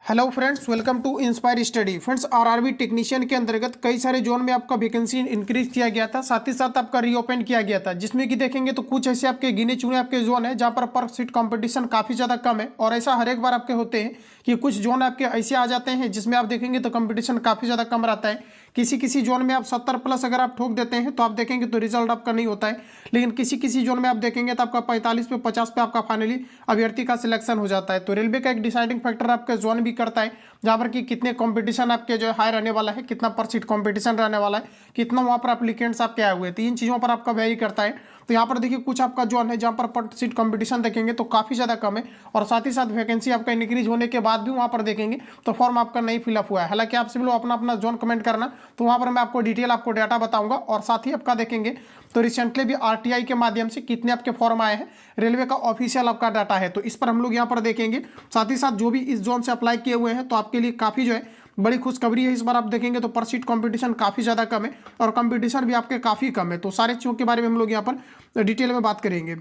Hello friends, welcome to inspire study. Friends, RRB technician के अंतर्गत कई सारे जोन में आपका वैकेंसी इंक्रीज किया गया था, साथ ही साथ आपका रीओपन किया गया था, जिसमें कि देखेंगे तो कुछ ऐसे आपके गिने चुने आपके जोन है जहां पर सीट कंपटीशन काफ़ी ज़्यादा कम है। और ऐसा हर एक बार आपके होते हैं कि कुछ जोन आपके ऐसे आ जाते हैं जिसमें आप देखेंगे तो कंपटीशन काफ़ी ज़्यादा कम रहता है। किसी किसी जोन में आप 70+ अगर आप ठोक देते हैं तो आप देखेंगे तो रिजल्ट आपका नहीं होता है, लेकिन किसी किसी जोन में आप देखेंगे तो आपका 45 पे 50 पे आपका फाइनली अभ्यर्थी का सिलेक्शन हो जाता है। तो रेलवे का एक डिसाइडिंग फैक्टर आपका जोन भी करता है, जहाँ पर कि कितने कंपटीशन आपके जो है हाई रहने वाला है, कितना पर सीट कंपटीशन रहने वाला है, कितना वहाँ पर एप्लीकेंट्स आपके आए हुए हैं, तीन चीज़ों पर आपका वेरी करता है। तो यहाँ पर देखिए कुछ आपका जोन है जहाँ पर सीट कंपटीशन देखेंगे तो काफ़ी ज़्यादा कम है, और साथ ही साथ वैकेंसी आपका इंक्रीज होने के बाद भी वहाँ पर देखेंगे तो फॉर्म आपका नहीं फिलअप हुआ है। हालांकि आप सभी लोग अपना अपना जोन कमेंट करना, तो वहाँ पर मैं आपको डिटेल आपको डाटा बताऊंगा। और साथ ही आपका देखेंगे तो रिसेंटली भी आरटीआई के माध्यम से कितने आपके फॉर्म आए हैं, रेलवे का ऑफिशियल आपका डाटा है, तो इस पर हम लोग यहाँ पर देखेंगे। साथ ही साथ जो भी इस जोन से अप्लाई किए हुए हैं तो आपके लिए काफ़ी जो है बड़ी खुशखबरी है। इस बार आप देखेंगे तो पर सीट कंपटीशन काफ़ी ज़्यादा कम है, और कंपटीशन भी आपके काफ़ी कम है। तो सारे चीज़ों के बारे में हम लोग यहाँ पर डिटेल में बात करेंगे।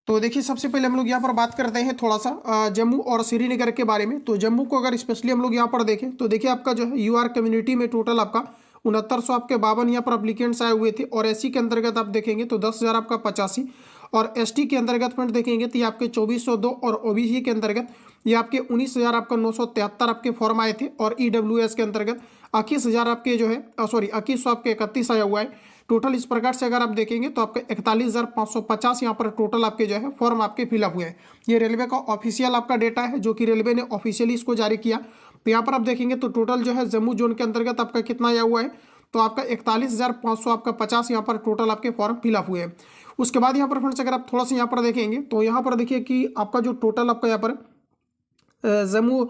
तो देखिए, सबसे पहले हम लोग यहाँ पर बात करते हैं थोड़ा सा जम्मू और श्रीनगर के बारे में। तो जम्मू को अगर स्पेशली हम लोग यहाँ पर देखें तो देखिए आपका जो है यूआर कम्युनिटी में टोटल आपका 6900 आपके 52 यहाँ पर अप्लीकेंट्स आए हुए थे। और एससी के अंतर्गत आप देखेंगे तो 10,000 आपका 85, और एसटी के अंतर्गत फ्रेंड देखेंगे तो ये आपके 2402, और ओबीसी के अंतर्गत ये आपके 19,000 आपका 973 आपके फॉर्म आए थे। और ईडब्ल्यूएस के अंतर्गत 21,000 आपके जो है 2100 आपके 31 आया हुआ है टोटल। इस प्रकार से अगर आप देखेंगे तो आपके 41,550 यहाँ पर टोटल आपके जो है फॉर्म आपके फिलअप हुए हैं। ये रेलवे का ऑफिशियल आपका डेटा है, जो कि रेलवे ने ऑफिशियली इसको जारी किया। तो यहाँ पर आप देखेंगे तो टोटल जो है जम्मू जोन के अंतर्गत आपका कितना आया हुआ है, तो आपका 41,500 आपका 50 यहाँ पर टोटल आपके फॉर्म फिलअप हुए हैं। उसके बाद यहाँ पर फ्रेंड्स अगर आप थोड़ा सा यहाँ पर देखेंगे तो यहाँ पर देखिए कि आपका जो टोटल आपका यहाँ पर जम्मू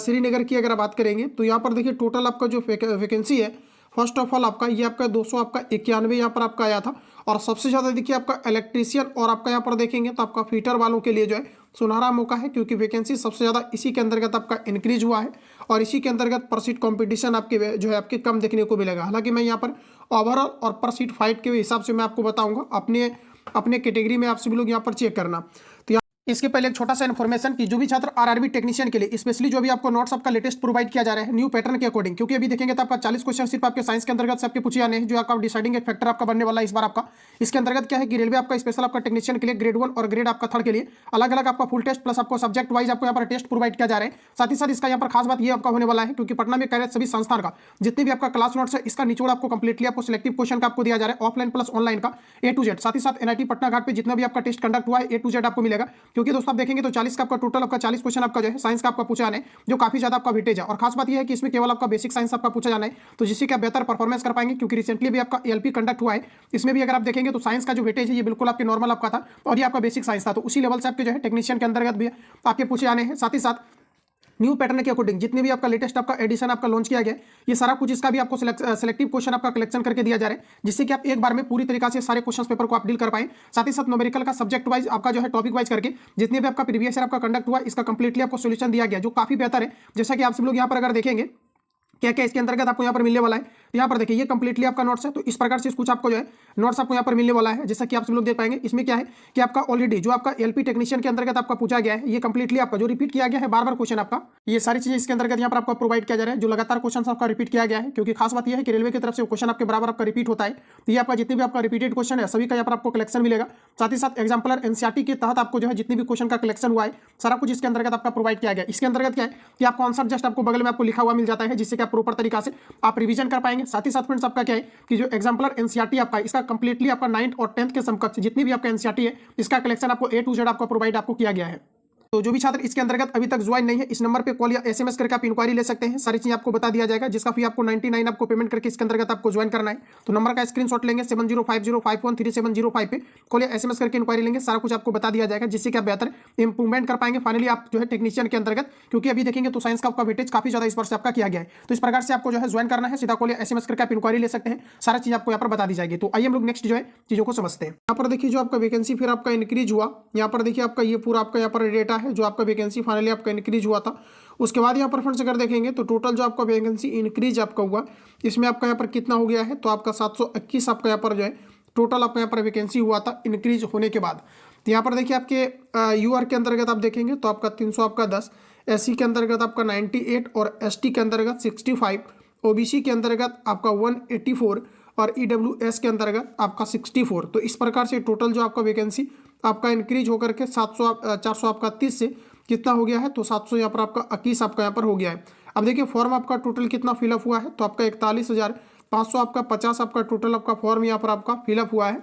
श्रीनगर की अगर आप बात करेंगे तो यहाँ पर देखिए टोटल आपका जो वैकेंसी है, फर्स्ट ऑफ ऑल आपका ये आपका 200 आपका 91 यहाँ पर आपका आया था। और सबसे ज़्यादा देखिए आपका इलेक्ट्रीशियन और आपका यहाँ पर देखेंगे तो आपका फीटर वालों के लिए जो है सुनहरा मौका है, क्योंकि वैकेंसी सबसे ज़्यादा इसी के अंतर्गत आपका इंक्रीज हुआ है। और इसी के अंतर्गत पर सीट कॉम्पिटिशन आपके जो है आपके कम देखने को मिलेगा। हालांकि मैं यहाँ पर ओवरऑल और पर सीट फाइट के हिसाब से मैं आपको बताऊँगा, अपने अपने कैटेगरी में आप सभी लोग यहाँ पर चेक करना। तो इसके पहले एक छोटा सा इन्फॉर्मेशन कि जो भी छात्र आरआरबी टेक्नीशियन के लिए स्पेशली जो भी आपको नोट्स आपका लेटेस्ट प्रोवाइड किया जा रहा है न्यू पैटर्न के अकॉर्डिंग, क्योंकि अभी देखेंगे तो आपका 40 क्वेश्चन सिर्फ आपके साइंस के अंतर्गत से आपके पूछे जाने हैं, जो आपका डिसाइडिंग एक फैक्टर आपका बनने वाला है इस बार आपका। इसके अंतर्गत क्या है कि रेलवे आपका स्पेशल आपका टेक्नीशियन के लिए ग्रेड 1 और ग्रेड आपका 3rd के लिए अलग अलग आपका फुल टेस्ट प्लस आपको सब्जेक्ट वाइज आपको यहाँ पर टेस्ट प्रोवाइड किया जा रहा है। साथ ही साथ इसका यहाँ पर खास बात ये आपका होने वाला है, क्योंकि पटना में कार्यरत सभी संस्थान का जितने भी आपका क्लास नोट्स है इसका निचोड़ आपको कंप्लीटली आपको सिलेक्टिव क्वेश्चन का आपको दिया जा रहा है, ऑफलाइन प्लस ऑनलाइन का A to Z। साथ ही साथ एनआईटी पटना घाट पे जितना भी आपका टेस्ट कंडक्ट हुआ है A to Z आपको मिलेगा। क्योंकि दोस्तों आप देखेंगे तो 40 का आपका टोटल आपका 40 क्वेश्चन आपका जो है साइंस का आपका पूछा जाना है, जो काफी ज्यादा आपका वेटेज है। और खास बात यह है कि इसमें केवल आपका बेसिक साइंस आपका पूछा जाना है, तो जिससे कि आप बेहतर परफॉर्मेंस कर पाएंगे। क्योंकि रिसेंटली भी आपका एलपी कंडक्ट हुआ है, इसमें भी अगर आप देखेंगे तो साइंस का जो वेटेज है ये बिल्कुल आपके नॉर्मल आपका था, और ये आपका बेसिक साइंस था। तो उसी लेवल से आपके जो है टेक्नीशियन के अंतर्गत भी आपके पूछे जाने हैं। साथ ही साथ न्यू पैटर्न के अकॉर्डिंग जितने भी आपका लेटेस्ट आपका एडिशन आपका लॉन्च किया गया, ये सारा कुछ इसका भी आपको सिलेक्टिव क्वेश्चन आपका कलेक्शन करके दिया जा रहा है, जिससे कि आप एक बार में पूरी तरीके से सारे क्वेश्चन पेपर को आप डील कर पाएं। साथ ही साथ न्यूमेरिकल का सब्जेक्ट वाइज आपका जो है टॉपिक वाइज करके जितने भी आपका प्रीवियस ईयर आपका कंडक्ट हुआ इसका कंप्लीटली आपको सोल्यूशन दिया गया, जो काफी बेहतर है। जैसा कि आप सब लोग यहाँ पर अगर देखेंगे क्या क्या इसके अंतर्गत आपको यहाँ पर मिलने वाला है, तो यहाँ पर देखिए ये कंप्लीटली आपका नोट्स है। तो इस प्रकार से कुछ आपको जो है नोट्स आपको यहाँ पर मिलने वाला है, जैसा कि आप सब लोग देख पाएंगे। इसमें क्या है कि आपका ऑलरेडी जो आपका एलपी टेक्नीशियन के अंतर्गत आपका पूछा गया है, ये कंप्लीटली आपका जो रिपीट किया गया है बार बार क्वेश्चन आपका, ये सारी चीजें इसके अंतर्गत यहाँ पर आपको प्रोवाइड किया जा रहा है, जो लगातार क्वेश्चन आपका रिपीट किया गया है। क्योंकि खास बात यह है कि रेलवे की तरफ से क्वेश्चन आपके बराबर आपका रिपीट होता है, तो ये आपका जितने भी आपका रिपीटेड क्वेश्चन है सभी का यहाँ पर आपको कलेक्शन मिलेगा। साथ ही साथ एग्जाम्पलर एनसीईआरटी के तहत आपको जो है जितने भी क्वेश्चन का कलेक्शन हुआ है सारा कुछ इसके अंतर्गत आपका प्रोवाइड किया गया। इसके अंतर्गत क्या है कि आपको आंसर जस्ट आपको बगल में आपको लिखा हुआ मिल जाता है, जिससे कि आप प्रॉपर तरीका से आप रिवीजन कर पाएंगे। साथ ही साथ फ्रेंड्स आपका क्या है कि जो एग्जाम्पलर एनसीईआरटी आपका इसका कंप्लीटली आपका 9th और 10th के समकक्ष जितनी भी आपका एनसीईआरटी है इसका कलेक्शन आपको A to Z आपको प्रोवाइड आपको किया गया है। तो जो भी छात्र इसके अंतर्गत अभी तक ज्वाइन नहीं है, इस नंबर पे कॉल या एसएमएस करके आप इंक्वायरी ले सकते हैं, सारी चीजें आपको बता दिया जाएगा, जिसका फी आपको 99 आपको पेमेंट करके इसके अंतर्गत आपको ज्वाइन करना है। तो नंबर का स्क्रीनशॉट लेंगे 7050513705 पे कॉल या एसएमएस करके इंक्वायरी लेंगे, सारा कुछ आपको बता दिया जाएगा, जिससे कि आप बेहतर इंप्रूवमेंट कर पाएंगे फाइनली आप जो है टेक्नीशियन के अंतर्गत। क्योंकि अभी देखेंगे तो साइंस का आपका वेटेज काफी ज्यादा इस वर्ष आपका किया गया है, तो इस प्रकार से आपको जो है ज्वाइन करना है, सीधा कॉल या एसएमएस करके आप इंक्वायरी ले सकते हैं, सारा चीज आपको यहाँ पर बता दी जाएगी। तो आइए हम लोग नेक्स्ट जो है चीजों को समझते हैं। यहाँ पर देखिए जो आपका वैकेंसी फिर आपका इंक्रीज हुआ, यहाँ पर देखिए आपका ये पूरा आपका यहाँ पर डेटा है जो आपका वैकेंसी फाइनली आपका इंक्रीज हुआ था। उसके बाद यहाँ पर फ्रेंड्स अगर देखेंगे तो टोटल जो आपका वैकेंसी इंक्रीज आपका हुआ इसमें आपका यहाँ पर कितना हो गया है, तो आपका 721 आपका यहाँ पर जो है टोटल आपका यहाँ पर वैकेंसी हुआ था इंक्रीज होने के बाद। तो यहाँ पर देखिए आपके यूआर के अंतर्गत आप देखेंगे तो आपका 300 आपका 10, SC के अंतर्गत आपका 98 और ST के अंतर्गत 65, OBC के अंतर्गत आपका 184 और EWS के अंतर्गत आपका 64। तो इस प्रकार से टोटल जो आपका वैकेंसी आपका इंक्रीज होकर के 400 आपका 30 से कितना हो गया है, तो 700 यहाँ पर आपका 21 आपका यहाँ पर हो गया है। अब देखिए फॉर्म आपका टोटल कितना फिलअप हुआ है, तो आपका 41,500 आपका 50 आपका टोटल आपका फॉर्म यहाँ पर आपका फिलअप हुआ है।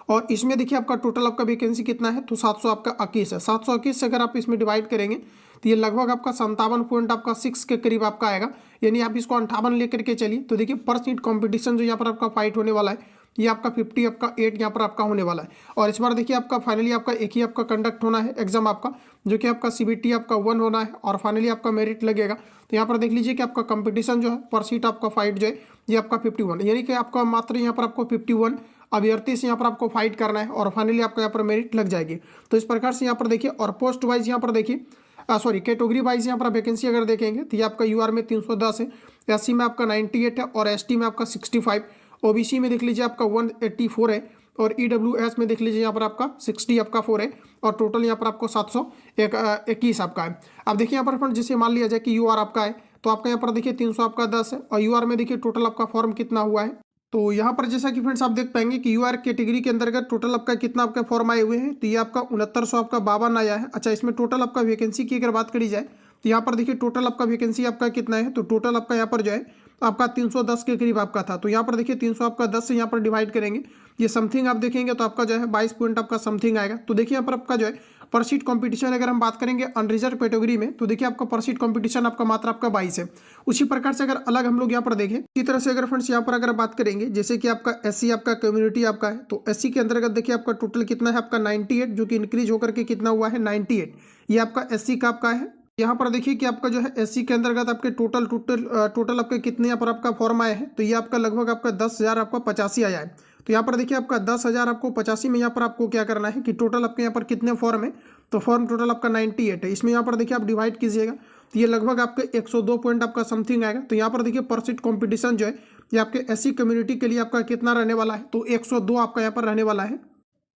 और इसमें देखिए आपका टोटल आपका वैकेंसी कितना है, तो 700 आपका 21 है। 721 से अगर आप इसमें डिवाइड करेंगे तो ये लगभग आपका 57.6 के करीब आपका आएगा, यानी आप इसको 58 लेकर के चलिए। तो देखिए पर सीट कॉम्पिटिशन जो यहाँ पर आपका फाइट होने वाला है ये आपका 50 आपका 8 यहाँ पर आपका होने वाला है। और इस बार देखिए आपका फाइनली आपका एक ही आपका कंडक्ट होना है एग्जाम आपका, जो कि आपका CBT आपका 1 होना है और फाइनली आपका मेरिट लगेगा। तो यहाँ पर देख लीजिए कि आपका कंपटीशन जो है पर सीट आपका फाइट जो है ये आपका 51, यानी कि आपका मात्र यहाँ पर आपको 51 अभ्यर्थी से यहाँ पर आपको फाइट करना है और फाइनली आपका यहाँ पर मेरिट लग जाएगी। तो इस प्रकार से यहाँ पर देखिए, और पोस्ट वाइज यहाँ पर देखिए कैटेगरी वाइज यहाँ पर वैकेंसी अगर देखेंगे तो ये आपका UR में 310 है, SC में आपका 98 है और ST में आपका 65, OBC में देख लीजिए आपका 184 है और EWS में देख लीजिए यहाँ पर आपका 60 आपका 4 है और टोटल यहाँ पर आपको 721 आपका है। अब देखिए यहाँ पर फ्रेंड जैसे मान लिया जाए कि UR आपका है तो आपका यहाँ पर देखिए 300 आपका 10 है और UR में देखिए टोटल आपका फॉर्म कितना हुआ है। तो यहाँ पर जैसा कि फ्रेंड्स आप देख पाएंगे कि UR कैटेगरी के अंतर्गत टोटल आपका कितना आपका फॉर्म आए हुए हैं, तो ये आपका 6900 आपका 52 आया है। अच्छा, इसमें टोटल आपका वैकेंसी की अगर बात करी जाए तो यहाँ पर देखिए टोटल आपका वैकेंसी आपका कितना है, तो टोटल आपका यहाँ पर जो है आपका 310 के करीब आपका था। तो यहाँ पर देखिए 300 आपका 10 से यहाँ पर डिवाइड करेंगे, ये समथिंग आप देखेंगे तो आपका जो है 22 पॉइंट आपका समथिंग आएगा। तो देखिए यहाँ पर आपका जो है पर सीट कॉम्पिटिशन अगर हम बात करेंगे अनरिजर्व कैटेगरी में तो देखिए आपका पर सीट कॉम्पिटिशन आपका मात्र आपका 22 है। उसी प्रकार से अगर अलग हम लोग यहाँ पर देखें इसी तरह से अगर फ्रेंड्स यहाँ पर अगर बात करेंगे जैसे कि आपका SC आपका कम्युनिटी आपका है, तो SC के अंतर्गत देखिए आपका टोटल कितना है आपका 98, जो कि इंक्रीज होकर के कितना हुआ है 98, ये आपका SC का आपका है। यहाँ पर देखिए कि आपका जो है SC के अंतर्गत आपके टोटल आपके कितने यहाँ पर आपका फॉर्म आए हैं, तो ये आपका लगभग आपका 10,000 आपका 85 आया है। तो यहाँ पर देखिए आपका 10,000 आपको 85 में यहाँ पर आपको क्या करना है कि टोटल आपके यहाँ पर कितने फॉर्म है, तो फॉर्म टोटल आपका 98 है। इसमें यहाँ पर देखिए आप डिवाइड कीजिएगा तो ये लगभग आपके 102 पॉइंट आपका समथिंग आएगा। तो यहाँ पर देखिए पर सीट कॉम्पिटिशन जो है ये आपके SC कम्युनिटी के लिए आपका कितना रहने वाला है, तो 102 आपका यहाँ पर रहने वाला है।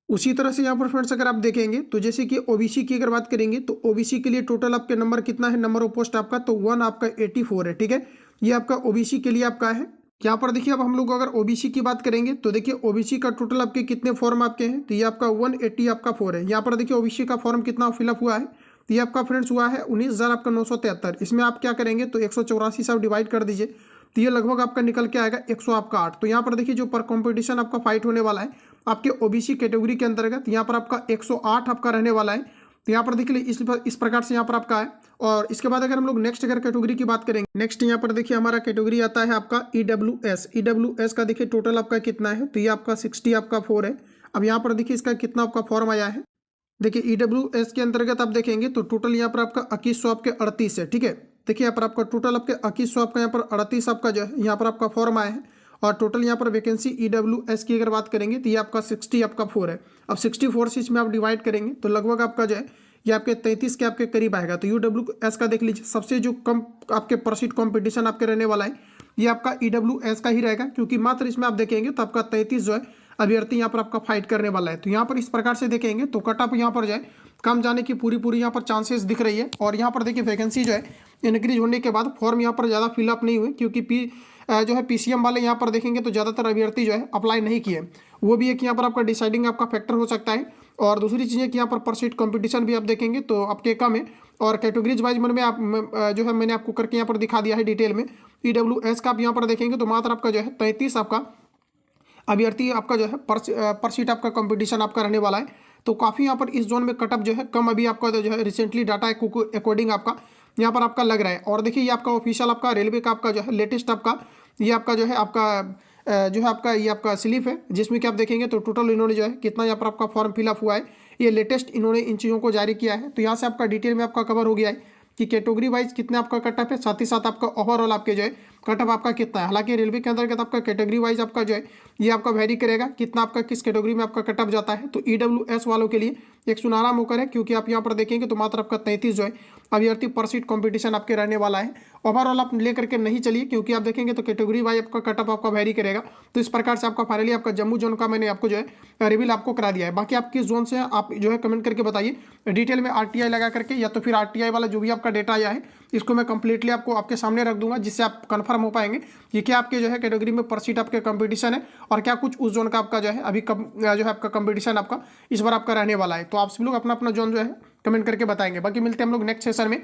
उसी तरह से यहाँ पर फ्रेंड्स अगर आप देखेंगे तो जैसे कि OBC की अगर बात करेंगे तो OBC के लिए टोटल आपके नंबर कितना है, नंबर ऑफ पोस्ट आपका तो 1 आपका 84 है, ठीक है, ये आपका OBC के लिए आपका है। यहाँ पर देखिए अब हम लोग अगर OBC की बात करेंगे तो देखिए OBC का टोटल आपके कितने फॉर्म आपके हैं, तो ये आपका 180 आपका 4 है। यहाँ पर देखिए OBC का फॉर्म कितना फिलअप हुआ है, तो ये आपका फ्रेंड्स हुआ है 19,000 आपका 973। इसमें आप क्या करेंगे तो 184 से आप डिवाइड कर दीजिए तो ये लगभग आपका निकल के आएगा 100 आपका 8। तो यहाँ पर देखिए जो पर कॉम्पिटिशन आपका फाइट होने वाला है आपके OBC कैटेगरी के अंतर्गत यहाँ पर आपका 108 आपका रहने वाला है। तो यहाँ पर देखिए इस प्रकार से यहाँ पर आपका है। और इसके बाद अगर हम लोग नेक्स्ट अगर कैटेगरी की बात करेंगे, नेक्स्ट यहाँ पर देखिए हमारा कैटेगरी आता है आपका EWS का देखिए टोटल आपका कितना है, तो ये आपका 60 आपका 4 है। अब यहाँ पर देखिए इसका कितना आपका फॉर्म आया है, देखिए EWS के अंतर्गत आप देखेंगे तो टोटल यहाँ पर आपका 2100 आपके 38 है, ठीक है। देखिए यहाँ पर आपका टोटल आपके 2100 आपका यहाँ पर 38 आपका जो है यहाँ पर आपका फॉर्म आया है। और टोटल यहाँ पर वैकेंसी EWS की अगर बात करेंगे तो ये आपका 60 आपका 4 है। अब 64 से इसमें आप डिवाइड करेंगे तो लगभग आपका जो है ये आपके 33 के आपके करीब आएगा। तो UWS का देख लीजिए सबसे जो कम आपके पर सीट कॉम्पिटिशन आपके रहने वाला है ये आपका EWS का ही रहेगा, क्योंकि मात्र इसमें आप देखेंगे तो आपका 33 जो है अभ्यर्थी यहाँ पर आपका फाइट करने वाला है। तो यहाँ पर इस प्रकार से देखेंगे तो कट ऑफ यहाँ पर जो है कम जाने की पूरी यहाँ पर चांसेस दिख रही है। और यहाँ पर देखिए वैकेंसी जो है इंक्रीज होने के बाद फॉर्म यहाँ पर ज़्यादा फिलअप नहीं हुए, क्योंकि जो है PCM वाले यहाँ पर देखेंगे तो ज़्यादातर अभ्यर्थी जो है अप्लाई नहीं किए, वो भी एक यहाँ पर आपका डिसाइडिंग आपका फैक्टर हो सकता है। और दूसरी चीज़ें कि यहाँ पर सीट कंपटीशन भी आप देखेंगे तो आपके कम है। और कैटेगरीज वाइज में आप जो है मैंने आपको करके यहाँ पर दिखा दिया है डिटेल में। EWS का आप यहाँ पर देखेंगे तो मात्र आपका जो है 33 आपका अभ्यर्थी आपका जो है पर सीट आपका कंपटीशन आपका रहने वाला है। तो काफ़ी यहाँ पर इस जोन में कटअप जो है कम अभी आपका जो है रिसेंटली डाटा अकॉर्डिंग आपका यहाँ पर आपका लग रहा है। और देखिए ये आपका ऑफिशियल आपका रेलवे का आपका जो है लेटेस्ट आपका ये आपका जो है आपका ये आपका स्लिप है, जिसमें कि आप देखेंगे तो टोटल इन्होंने जो है कितना यहाँ पर आपका फॉर्म फिलअप हुआ है, ये लेटेस्ट इन्होंने इन चीज़ों को जारी किया है। तो यहाँ से आपका डिटेल में आपका कवर हो गया है कि कैटेगरी वाइज कितने आपका कटअप है, साथ ही साथ आपका ओवरऑल आपके जो है कटअप आपका कितना है। हालांकि रेलवे के अंतर्गत आपका कैटेगरी वाइज आपका जो है ये आपका वेरी करेगा कितना आपका किस कैटेगरी में आपका कटअप जाता है। तो EWS वालों के लिए एक सुनहरा मौका है, क्योंकि आप यहाँ पर देखेंगे तो मात्र आपका 33 जो है अभ्यर्थी पर सीट कॉम्पिटिशन आपके रहने वाला है। ओवरऑल आप लेकर के नहीं चलिए, क्योंकि आप देखेंगे तो कैटेगरी वाइज आपका कट ऑफ आपका वेरी करेगा। तो इस प्रकार से आपका फाइनली आपका जम्मू जोन का मैंने आपको जो है रिवील आपको करा दिया है। बाकी आप किस जोन से हैं आप जो है कमेंट करके बताइए डिटेल में आरटीआई लगा करके, या तो फिर आरटीआई वाला जो भी आपका डेटा आया है इसको मैं कंप्लीटली आपको आपके सामने रख दूंगा, जिससे आप कंफर्म हो पाएंगे कि क्या आपके जो है कैटेगरी में पर सीट आपके कंपटीशन है और क्या कुछ उस जोन का आपका जो है अभी जो है आपका कंपटीशन आपका इस बार आपका रहने वाला है। तो आप सभी लोग अपना अपना जोन जो है कमेंट करके बताएंगे। बाकी मिलते हैं हम लोग नेक्स्ट सेशन में।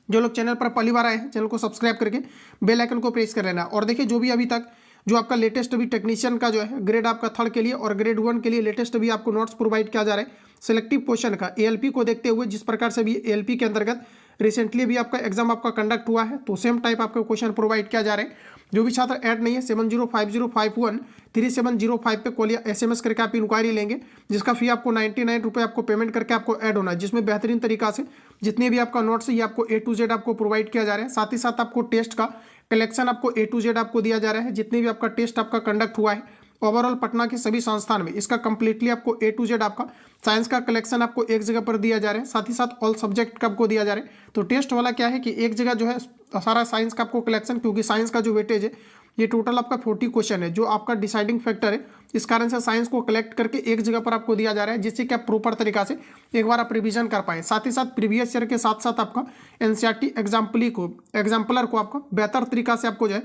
जो लोग चैनल पर पहली बार आए हैं चैनल को सब्सक्राइब करके बेल आइकन को प्रेस कर लेना। और देखिए जो भी अभी तक जो आपका लेटेस्ट अभी टेक्नीशियन का जो है ग्रेड आपका 3rd के लिए और ग्रेड 1 के लिए लेटेस्ट अभी आपको नोट्स प्रोवाइड किया जा रहा है सिलेक्टिव क्वेश्चन का एएलपी को देखते हुए, जिस प्रकार से भी एएलपी के अंतर्गत रिसेंटली भी आपका एग्जाम आपका कंडक्ट हुआ है, तो सेम टाइप आपको क्वेश्चन प्रोवाइड किया जा रहा है। जो भी छात्र ऐड नहीं है 7050513705 पे कॉल या SMS करके आप इंक्वायरी लेंगे, जिसका फी आपको 99 रुपये आपको पेमेंट करके आपको ऐड होना है, जिसमें बेहतरीन तरीका से जितने भी आपका नोट्स है ये आपको A to Z आपको प्रोवाइड किया जा रहा है। साथ ही साथ आपको टेस्ट का कलेक्शन आपको A to Z आपको दिया जा रहा है, जितने भी आपका टेस्ट आपका कंडक्ट हुआ है ओवरऑल पटना के सभी संस्थान में इसका कंप्लीटली आपको A to Z आपका साइंस का कलेक्शन आपको एक जगह पर दिया जा रहा है। साथ ही साथ ऑल सब्जेक्ट का आपको दिया जा रहा है। तो टेस्ट वाला क्या है कि एक जगह जो है सारा साइंस का आपको कलेक्शन, क्योंकि साइंस का जो वेटेज है ये टोटल आपका 40 क्वेश्चन है जो आपका डिसाइडिंग फैक्टर है, इस कारण से साइंस को कलेक्ट करके एक जगह पर आपको दिया जा रहा है, जिससे कि आप प्रॉपर तरीका से एक बार आप रिवीजन कर पाए। साथ ही साथ प्रीवियस ईयर के साथ साथ आपका एनसीईआरटी एग्जाम्पलर को आपका बेहतर तरीका से आपको जो है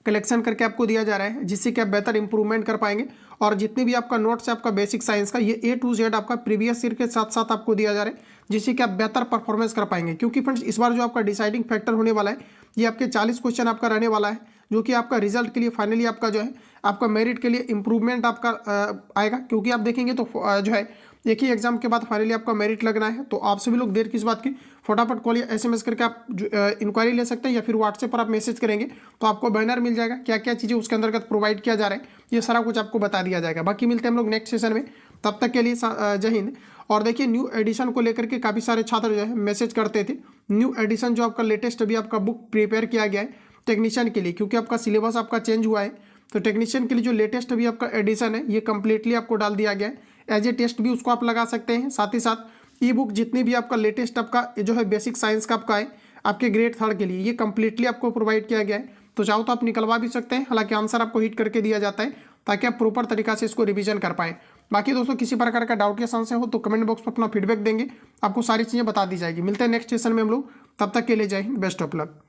कलेक्शन करके आपको दिया जा रहा है, जिससे कि आप बेहतर इंप्रूवमेंट कर पाएंगे। और जितने भी आपका नोट्स है आपका बेसिक साइंस का ये A to Z आपका प्रीवियस ईयर के साथ साथ आपको दिया जा रहा है, जिससे कि आप बेहतर परफॉर्मेंस कर पाएंगे। क्योंकि फ्रेंड्स इस बार जो आपका डिसाइडिंग फैक्टर होने वाला है ये आपके 40 क्वेश्चन आपका रहने वाला है, जो कि आपका रिजल्ट के लिए फाइनली आपका जो है आपका मेरिट के लिए इंप्रूवमेंट आपका आएगा। क्योंकि आप देखेंगे तो जो है एक ही एग्जाम के बाद फाइनली आपका मेरिट लगना है। तो आप सभी लोग देर किस बात की, फटाफट कॉल या SMS करके आप इंक्वायरी ले सकते हैं, या फिर व्हाट्सएप पर आप मैसेज करेंगे तो आपको बैनर मिल जाएगा, क्या क्या चीज़ें उसके अंतर्गत प्रोवाइड किया जा रहा है ये सारा कुछ आपको बता दिया जाएगा। बाकी मिलते हैं हम लोग नेक्स्ट सेशन में, तब तक के लिए जय हिंद। और देखिए न्यू एडिशन को लेकर के काफ़ी सारे छात्र जो है मैसेज करते थे। न्यू एडिशन जो आपका लेटेस्ट अभी आपका बुक प्रिपेयर किया गया है टेक्नीशियन के लिए, क्योंकि आपका सिलेबस आपका चेंज हुआ है, तो टेक्नीशियन के लिए जो लेटेस्ट अभी आपका एडिशन है ये कंप्लीटली आपको डाल दिया गया है। एज ए टेस्ट भी उसको आप लगा सकते हैं। साथ ही साथ ई बुक जितनी भी आपका लेटेस्ट आपका जो है बेसिक साइंस का आपका है आपके ग्रेड 3rd के लिए ये कंप्लीटली आपको प्रोवाइड किया गया है। तो चाहो तो आप निकलवा भी सकते हैं, हालांकि आंसर आपको हिट करके दिया जाता है ताकि आप प्रॉपर तरीका से इसको रिवीजन कर पाएँ। बाकी दोस्तों किसी प्रकार का डाउट या संशय हो तो कमेंट बॉक्स में अपना फीडबैक देंगे, आपको सारी चीज़ें बता दी जाएगी। मिलते हैं नेक्स्ट सेशन में हम लोग, तब तक के लिए जय हिंद, बेस्ट ऑफ लक।